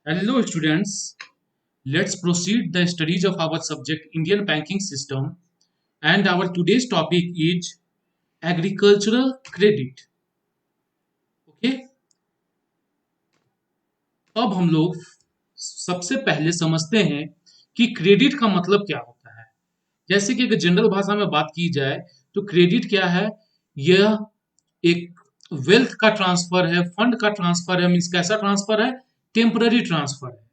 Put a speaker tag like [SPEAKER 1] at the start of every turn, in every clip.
[SPEAKER 1] Hello students, let's proceed the studies of our subject Indian banking system and our today's topic is agricultural credit. Okay, अब हम लोग सबसे पहले समझते हैं कि क्रेडिट का मतलब क्या होता है। जैसे कि अगर जनरल भाषा में बात की जाए तो क्रेडिट क्या है? यह एक वेल्थ का ट्रांसफर है, फंड का ट्रांसफर है। मीन्स कैसा ट्रांसफर है? टेम्पररी ट्रांसफर है।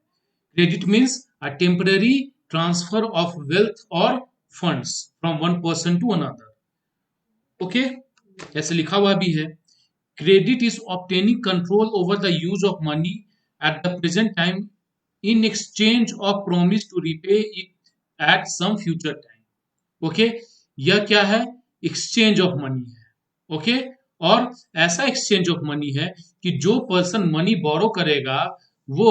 [SPEAKER 1] Credit means a temporary transfer of wealth or funds from one person to another. Okay, ऐसे लिखा हुआ भी है। Credit is obtaining control over the use of money at the present time in exchange of promise to repay it at some future time. Okay, यह क्या है? Exchange of money है। Okay, और ऐसा एक्सचेंज ऑफ मनी है कि जो person money borrow करेगा वो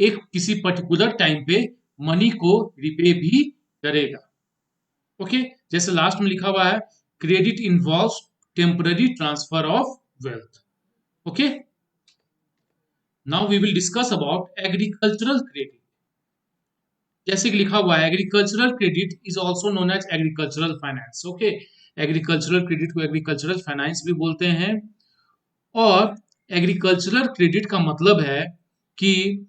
[SPEAKER 1] एक किसी पर्टिकुलर टाइम पे मनी को रिपे भी करेगा। ओके, जैसे लास्ट में लिखा हुआ है credit involves temporary transfer of wealth. Okay, now we will discuss about agricultural credit. जैसे कि लिखा हुआ है agricultural credit is also known as agricultural finance. Okay, agricultural credit को एग्रीकल्चरल फाइनेंस भी बोलते हैं। और एग्रीकल्चरल क्रेडिट का मतलब है कि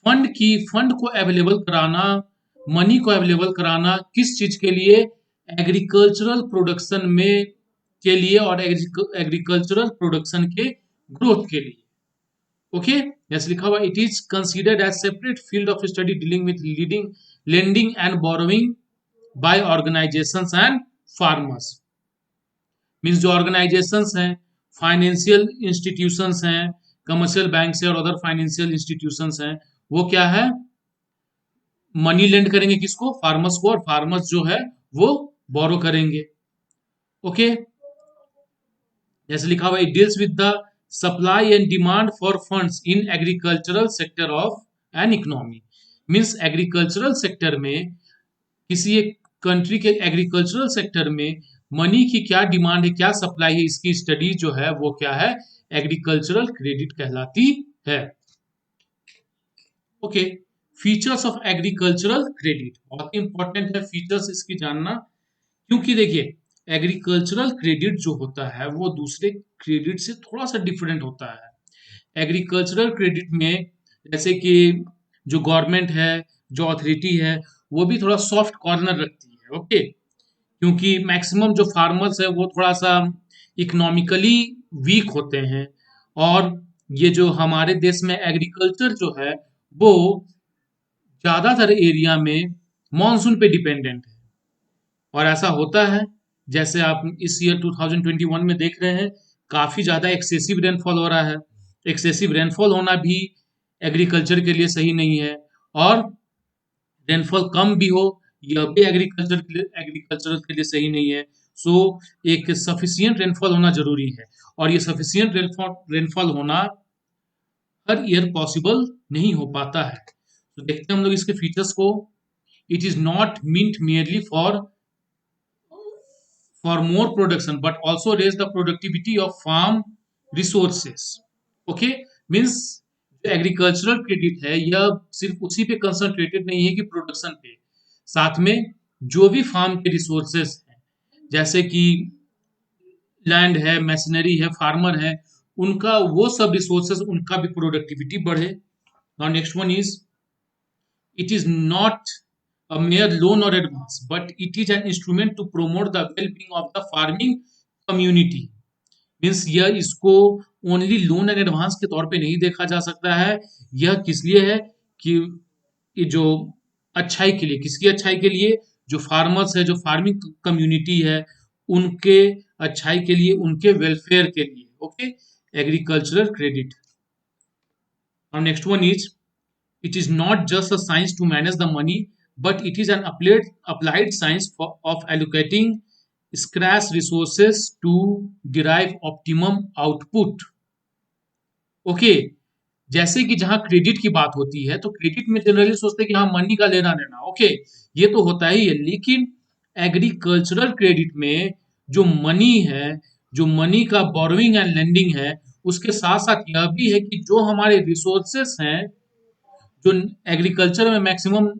[SPEAKER 1] फंड को अवेलेबल कराना, मनी को अवेलेबल कराना किस चीज के लिए? एग्रीकल्चरल प्रोडक्शन में के लिए और एग्रीकल्चरल प्रोडक्शन के ग्रोथ के लिए। ओके, जैसे लिखा हुआ it is considered as separate field of study dealing with leading lending and borrowing by organisations and farmers. Means जो ऑर्गेनाइजेशंस हैं, फाइनेंशियल इंस्टीट्यूशंस हैं, कमर्शियल बैंक से और अदर फाइनेंशियल इंस्टीट्यूशंस हैं, वो क्या है? मनी लेंड करेंगे किसको? फार्मर्स को, और फार्मर्स जो है वो बोरो करेंगे। ओके, जैसे लिखा हुआ it deals with the supply and demand for funds in agricultural sector of an economy. Means agricultural sector में, किसी एक कंट्री के एग्रीकल्चरल सेक्टर में मनी की क्या डिमांड है, क्या सप्लाई है, इसकी स्टडी जो है वो क्या है? एग्रीकल्चरल क्रेडिट कहलाती है। Okay, features of agricultural credit बहुत ही इंपॉर्टेंट है फीचर्स इसकी जानना, क्योंकि देखिए एग्रीकल्चरल क्रेडिट जो होता है वो दूसरे क्रेडिट से थोड़ा सा डिफरेंट होता है। एग्रीकल्चरल क्रेडिट में जैसे कि जो गवर्नमेंट है, जो अथॉरिटी है, वो भी थोड़ा सॉफ्ट कॉर्नर रखती है। ओके, क्योंकि मैक्सिमम जो फार्मर्स है वो थोड़ा सा इकोनॉमिकली वीक होते हैं, और ये जो हमारे देश में एग्रीकल्चर जो है वो ज्यादातर एरिया में मॉनसून पे डिपेंडेंट है। और ऐसा होता है, जैसे आप इस ईयर 2021 में देख रहे हैं, काफी ज्यादा एक्सेसिव रेनफॉल हो रहा है। एक्सेसिव रेनफॉल होना भी एग्रीकल्चर के लिए सही नहीं है, और रेनफॉल कम भी हो यह भी एग्रीकल्चर के लिए सही नहीं है। सो एक सफिशियंट रेनफॉल होना जरूरी है, और ये सफिशियंट रेनफॉल होना हर ईयर पॉसिबल नहीं हो पाता है। तो देखते हैं हम लोग इसके फीचर्स को। It is not meant merely for more production but also raise the productivity of farm resources. Okay, means agricultural credit है यह सिर्फ उसी पे कंसंट्रेटेड नहीं है कि प्रोडक्शन पे, साथ में जो भी फार्म के रिसोर्सेस हैं, जैसे कि लैंड है, मशीनरी है, फार्मर है, उनका वो सब रिसोर्सेस, उनका भी प्रोडक्टिविटी बढ़े। Now next one is it is not a mere loan or advance, but it is an instrument to promote the well-being of the farming community. Means यह इसको ओनली लोन एंड एडवांस के तौर पे नहीं देखा जा सकता है। यह किस लिए है? कि ये जो अच्छाई के लिए, किसकी अच्छाई के लिए? जो फार्मर्स है, जो फार्मिंग कम्युनिटी है, उनके अच्छाई के लिए, उनके वेलफेयर के लिए। Okay, agricultural credit. और next one is it is not just a science to manage the money, but it is an applied science of allocating scarce resources to derive optimum output. Okay, जैसे कि जहां credit की बात होती है तो credit में जनरली सोचते हैं कि हाँ मनी का लेना देना। ओके, ये तो होता ही है, लेकिन एग्रीकल्चरल क्रेडिट में जो मनी है, जो मनी का बोरोइंग एंड लेंडिंग है, उसके साथ साथ यह भी है कि जो हमारे रिसोर्सेस हैं, जो एग्रीकल्चर में मैक्सिमम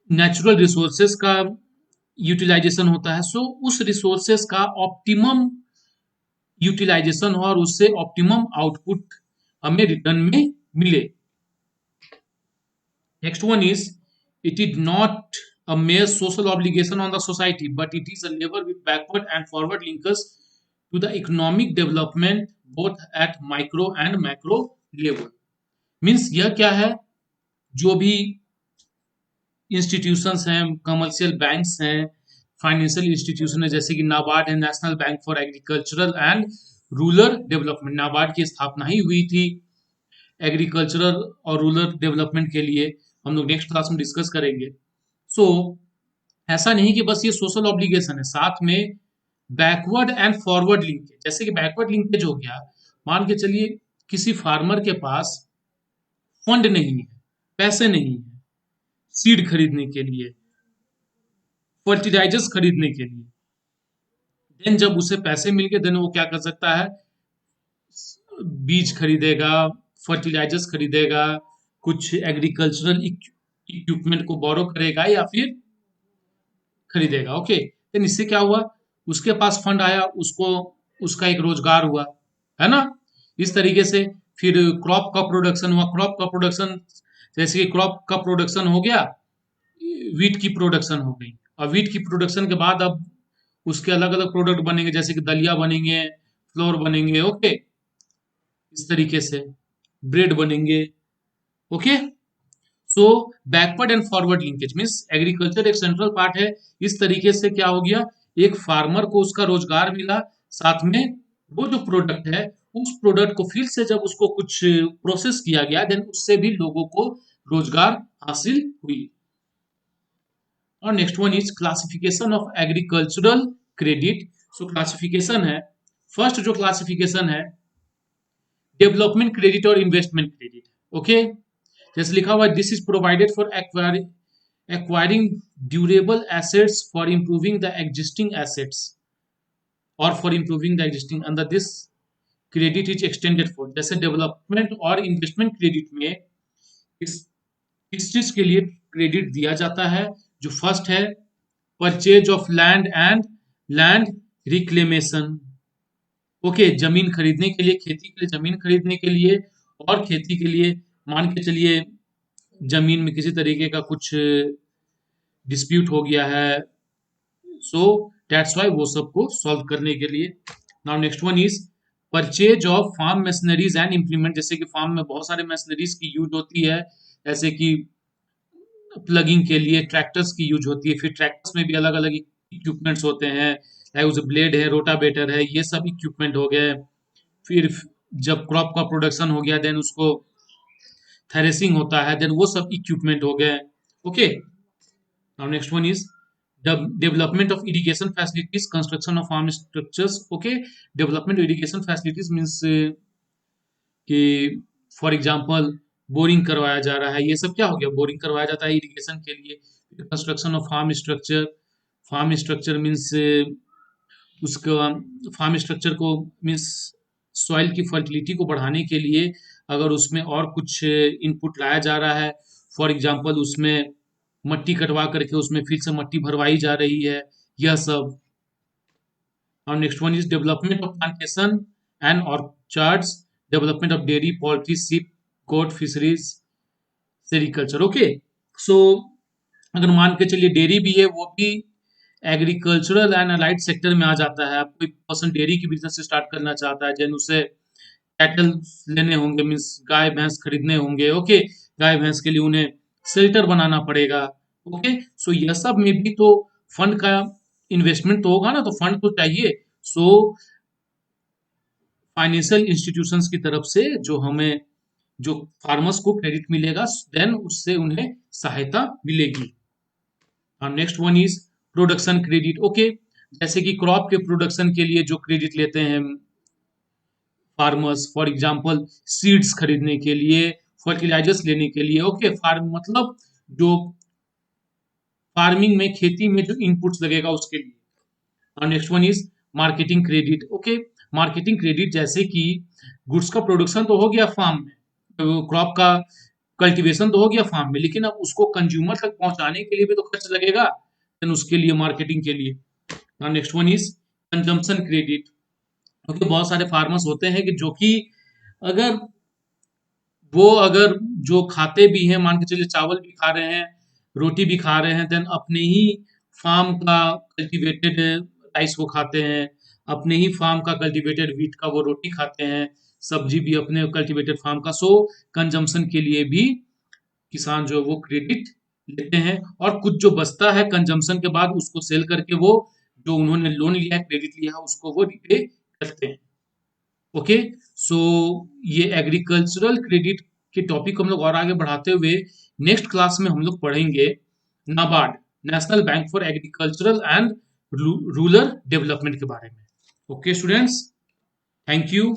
[SPEAKER 1] नेचुरल रिसोर्सेस का यूटिलाइजेशन होता है, सो उस रिसोर्सेस का ऑप्टिमम यूटिलाइजेशन हो और उससे ऑप्टिमम आउटपुट हमें रिटर्न में मिले। Next one is, it is not a mere social obligation on the society, but it is a lever with backward and forward linkers to the economic development both at micro and macro level. Means यह क्या है, जो भी institutions हैं, commercial banks हैं, financial institution है, जैसे कि नाबार्ड है, national bank for agricultural and rural development. NABARD की स्थापना ही हुई थी एग्रीकल्चरल और रूरल डेवलपमेंट के लिए, हम लोग नेक्स्ट क्लास में डिस्कस करेंगे। सो ऐसा नहीं कि बस ये सोशल ऑब्लिगेशन है, साथ में बैकवर्ड एंड फॉरवर्ड लिंकेज। जैसे कि बैकवर्ड लिंकेज हो गया, मान के चलिए किसी फार्मर के पास फंड नहीं है, पैसे नहीं है सीड खरीदने के लिए, फर्टिलाइजर्स खरीदने के लिए, देन जब उसे पैसे मिल गए, देन वो क्या कर सकता है, बीज खरीदेगा, फर्टिलाइजर्स खरीदेगा, कुछ एग्रीकल्चरल इक्विपमेंट को बोरो करेगा या फिर खरीदेगा। ओके, देन इससे क्या हुआ, उसके पास फंड आया, उसको उसका एक रोजगार हुआ, है ना। इस तरीके से फिर क्रॉप का प्रोडक्शन हुआ, क्रॉप का प्रोडक्शन, जैसे कि क्रॉप का प्रोडक्शन हो गया, वीट की प्रोडक्शन हो गई, और वीट की प्रोडक्शन के बाद अब उसके अलग अलग प्रोडक्ट बनेंगे, जैसे कि दलिया बनेंगे, फ्लोर बनेंगे, ओके, इस तरीके से ब्रेड बनेंगे। Okay, so backward and forward linkage means agriculture एक सेंट्रल पार्ट है। इस तरीके से क्या हो गया, एक फार्मर को उसका रोजगार मिला, साथ में वो जो प्रोडक्ट है, उस प्रोडक्ट को फिर से जब उसको कुछ प्रोसेस किया गया, देन उससे भी लोगों को रोजगार हासिल हुई। और next one is classification of agricultural credit. So classification है, फर्स्ट जो क्लासिफिकेशन है, डेवलपमेंट क्रेडिट और इन्वेस्टमेंट क्रेडिट। ओके, जैसे लिखा हुआ है, this is provided for acquiring durable assets for improving the existing assets और for improving the existing, under this credit is extended for. जैसे डेवलपमेंट और इन्वेस्टमेंट क्रेडिट में इस चीज के लिए क्रेडिट दिया जाता है, जो फर्स्ट है purchase of land and land reclamation. Okay, जमीन खरीदने के लिए, खेती के लिए जमीन खरीदने के लिए, और खेती के लिए मान के चलिए जमीन में किसी तरीके का कुछ डिस्प्यूट हो गया है, सो दैट्स वाई वो सबको सॉल्व करने के लिए। Now next one is purchase of farm machineries and implement. जैसे कि फार्म में बहुत सारे मशीनरीज की यूज होती है, जैसे कि प्लगिंग के लिए ट्रैक्टर्स की यूज होती है, फिर ट्रैक्टर्स में भी अलग अलग इक्विपमेंट्स होते हैं, चाहे उसे ब्लेड है, रोटावेटर है, ये सब इक्विपमेंट हो गए। फिर जब क्रॉप का प्रोडक्शन हो गया, देन उसको थ्रेसिंग होता है, देन वो सब इक्विपमेंट हो गए। Okay, now next one is development of irrigation facilities, construction of farm structures. Okay, development irrigation facilities means कि फॉर एग्जांपल बोरिंग करवाया जा रहा है, ये सब क्या हो गया, बोरिंग करवाया जाता है इरिगेशन के लिए। Construction of farm structure, farm structure means उसका फार्म स्ट्रक्चर को मीन्स सॉइल की फर्टिलिटी को बढ़ाने के लिए अगर उसमें और कुछ इनपुट लाया जा रहा है, फॉर एग्जांपल उसमें मट्टी कटवा करके उसमें फिर से मट्टी भरवाई जा रही है, यह सब। और next one is development of plantation and orchards, development of dairy, poultry, sheep, goat, fisheries, sericulture. Okay, so अगर मान के चलिए डेयरी भी है, वो भी एग्रीकल्चरल एंड अलाइड सेक्टर में आ जाता है। आप कोई पर्सन डेयरी की बिजनेस स्टार्ट करना चाहता है, जैन उसे कैटल लेने होंगे, मीन्स गाय भैंस खरीदने होंगे। ओके, गाय भैंस के लिए उन्हें शेल्टर बनाना पड़ेगा। ओके, सो यह सब में भी तो फंड का इन्वेस्टमेंट तो होगा ना, तो फंड तो चाहिए। सो फाइनेंशियल इंस्टीट्यूशंस की तरफ से जो हमें जो फार्मर्स को क्रेडिट मिलेगा, देन उससे उन्हें सहायता मिलेगी। और next one is production credit. Okay, जैसे कि क्रॉप के प्रोडक्शन के लिए जो क्रेडिट लेते हैं फार्मर्स, फॉर एग्जांपल सीड्स खरीदने के लिए, फर्टिलाइजर्स लेने के लिए। ओके, फार्म मतलब जो फार्मिंग में, खेती में जो इनपुट्स लगेगा उसके लिए। और next one is marketing credit. Okay, marketing credit जैसे कि गुड्स का प्रोडक्शन तो हो गया फार्म में, क्रॉप का कल्टीवेशन तो हो गया फार्म में, लेकिन अब उसको कंज्यूमर तक पहुंचाने के लिए भी तो खर्च लगेगा, देन उसके लिए मार्केटिंग के लिए। Next one is consumption credit. क्योंकि बहुत सारे फार्मर्स होते हैं कि जो कि अगर अगर जो खाते भी हैं, मान के चलिए चावल भी खा रहे हैं, रोटी भी खा रहे हैं, देन अपने ही फार्म का कल्टीवेटेड राइस वो खाते हैं, अपने ही फार्म का कल्टीवेटेड व्हीट का वो रोटी खाते हैं, सब्जी भी अपने कल्टीवेटेड फार्म का, सो कंजम्पशन के लिए भी किसान जो है वो क्रेडिट लेते हैं, और कुछ जो बचता है कंजम्पशन के बाद उसको सेल करके वो जो उन्होंने लोन लिया है, क्रेडिट लिया है, उसको वो रिपे करते हैं। ओके, सो ये एग्रीकल्चरल क्रेडिट के टॉपिक हम लोग और आगे बढ़ाते हुए नेक्स्ट क्लास में हम लोग पढ़ेंगे NABARD, national bank for agricultural and rural development के बारे में। Okay students, thank you.